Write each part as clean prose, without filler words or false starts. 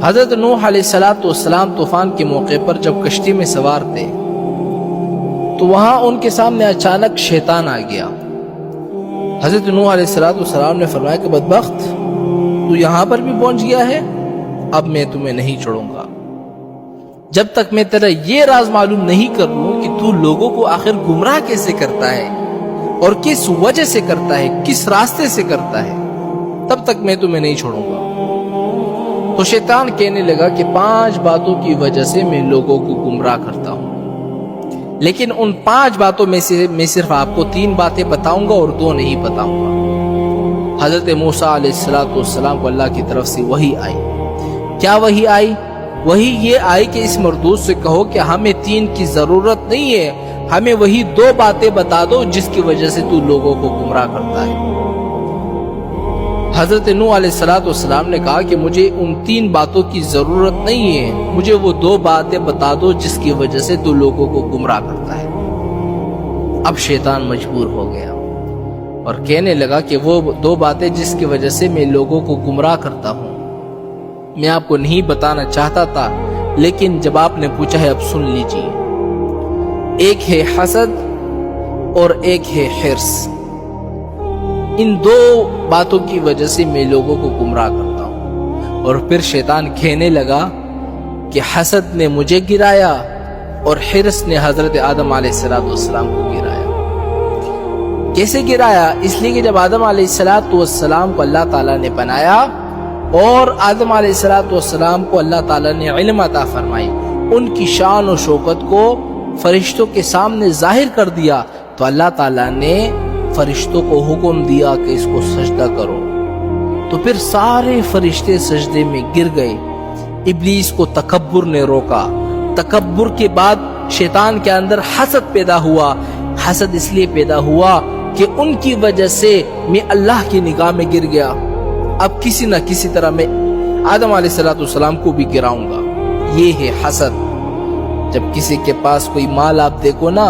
حضرت نوح علیہ السلام طوفان کے موقع پر جب کشتی میں سوار تھے تو وہاں ان کے سامنے اچانک شیطان آ گیا۔ حضرت نوح علیہ السلام نے فرمایا کہ بدبخت، تو یہاں پر بھی پہنچ گیا ہے، اب میں تمہیں نہیں چھوڑوں گا جب تک میں تیرا یہ راز معلوم نہیں کر لوں کہ تو لوگوں کو آخر گمراہ کیسے کرتا ہے اور کس وجہ سے کرتا ہے، کس راستے سے کرتا ہے، تب تک میں تمہیں نہیں چھوڑوں گا۔ تو شیطان کہنے لگا کہ 5 باتوں کی وجہ سے میں لوگوں کو گمراہ کرتا ہوں، لیکن ان 5 باتوں میں سے میں صرف آپ کو 3 باتیں بتاؤں گا اور 2 نہیں بتاؤں گا۔ حضرت موسیٰ علیہ السلام کو اللہ کی طرف سے وحی آئی۔ کیا وحی آئی؟ وحی یہ آئی کہ اس مردود سے کہو کہ ہمیں 3 کی ضرورت نہیں ہے، ہمیں وہی 2 باتیں بتا دو جس کی وجہ سے تو لوگوں کو گمراہ کرتا ہے۔ حضرت نوح علیہ السلام نے کہا کہ مجھے ان 3 باتوں کی ضرورت نہیں ہے، مجھے وہ 2 باتیں بتا دو جس کی وجہ سے تو لوگوں کو گمراہ کرتا ہے۔ اب شیطان مجبور ہو گیا اور کہنے لگا کہ وہ 2 باتیں جس کی وجہ سے میں لوگوں کو گمراہ کرتا ہوں میں آپ کو نہیں بتانا چاہتا تھا، لیکن جب آپ نے پوچھا ہے اب سن لیجیے۔ ایک ہے حسد اور ایک ہے حرص۔ ان 2 باتوں کی وجہ سے میں لوگوں کو گمراہ کرتا ہوں۔ اور پھر شیطان کہنے لگا کہ حسد نے مجھے گرایا اور حرص نے حضرت آدم علیہ السلام کو گرایا۔ کیسے گرایا؟ اس لیے کہ جب آدم علیہ السلام کو اللہ تعالیٰ نے بنایا اور آدم علیہ السلام کو اللہ تعالیٰ نے علم عطا فرمائی، ان کی شان و شوکت کو فرشتوں کے سامنے ظاہر کر دیا، تو اللہ تعالیٰ نے فرشتوں کو حکم دیا کہ اس کو سجدہ کرو، تو پھر سارے فرشتے سجدے میں گر گئے۔ ابلیس کو تکبر نے روکا۔ تکبر کے بعد شیطان کے اندر حسد پیدا ہوا۔ حسد اس لیے پیدا ہوا کہ ان کی وجہ سے میں اللہ کی نگاہ میں گر گیا، اب کسی نہ کسی طرح میں آدم علیہ السلام کو بھی گراؤں گا۔ یہ ہے حسد۔ جب کسی کے پاس کوئی مال آپ دیکھو نا،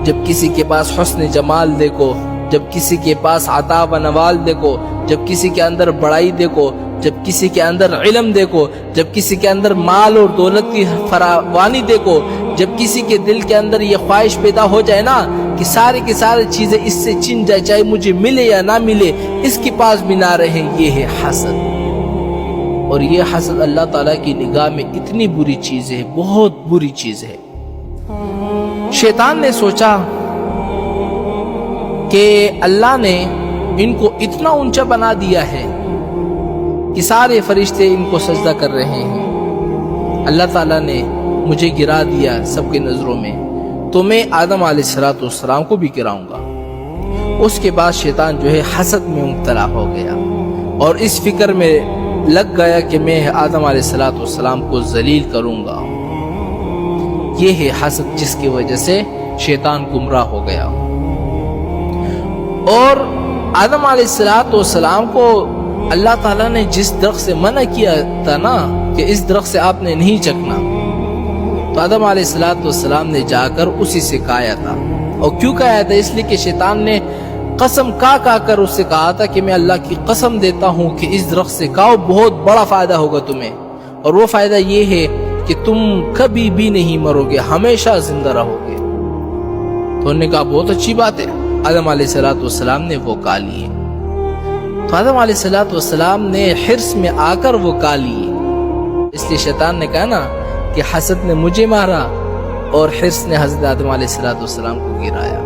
جب کسی کے پاس حسن جمال دیکھو، جب کسی کے پاس عطا و نوال دیکھو، جب کسی کے اندر بڑائی دیکھو، جب کسی کے اندر علم دیکھو، جب کسی کے اندر مال اور دولت کی فراوانی دیکھو، جب کسی کے دل کے اندر یہ خواہش پیدا ہو جائے نا کہ ساری کی ساری چیزیں اس سے چھن جائے، چاہے مجھے ملے یا نہ ملے، اس کے پاس بھی نہ رہے، یہ ہے حسد۔ اور یہ حسد اللہ تعالیٰ کی نگاہ میں اتنی بری چیز ہے، بہت بری چیز ہے۔ شیطان نے سوچا کہ اللہ نے ان کو اتنا اونچا بنا دیا ہے کہ سارے فرشتے ان کو سجدہ کر رہے ہیں، اللہ تعالیٰ نے مجھے گرا دیا سب کے نظروں میں، تو میں آدم علیہ السلام کو بھی گراؤں گا۔ اس کے بعد شیطان جو ہے حسد میں مبتلا ہو گیا اور اس فکر میں لگ گیا کہ میں آدم علیہ السلام کو ذلیل کروں گا۔ یہ ہے حسد جس کی وجہ سے شیطان گمراہ ہو گیا۔ اور آدم علیہ السلام کو اللہ تعالیٰ نے جس درخت سے منع کیا تھا نا کہ اس درخت سے آپ نے نہیں چکنا، تو آدم علیہ السلام نے جا کر اسی سے کھایا تھا۔ اور کیوں کھایا تھا؟ اس لیے کہ شیطان نے قسم کھا کر اس سے کہا تھا کہ میں اللہ کی قسم دیتا ہوں کہ اس درخت سے کھاؤ، بہت بڑا فائدہ ہوگا تمہیں، اور وہ فائدہ یہ ہے کہ تم کبھی بھی نہیں مرو گے، ہمیشہ زندہ رہو گے۔ تو انہوں نے کہا بہت اچھی بات ہے۔ آدم علیہ السلام نے وہ کھا لیے۔ تو آدم علیہ السلام نے حرص میں آ کر وہ کھا لیے۔ اس لیے شیطان نے کہا نا کہ حسد نے مجھے مارا اور حرص نے حضرت آدم علیہ السلام کو گرایا۔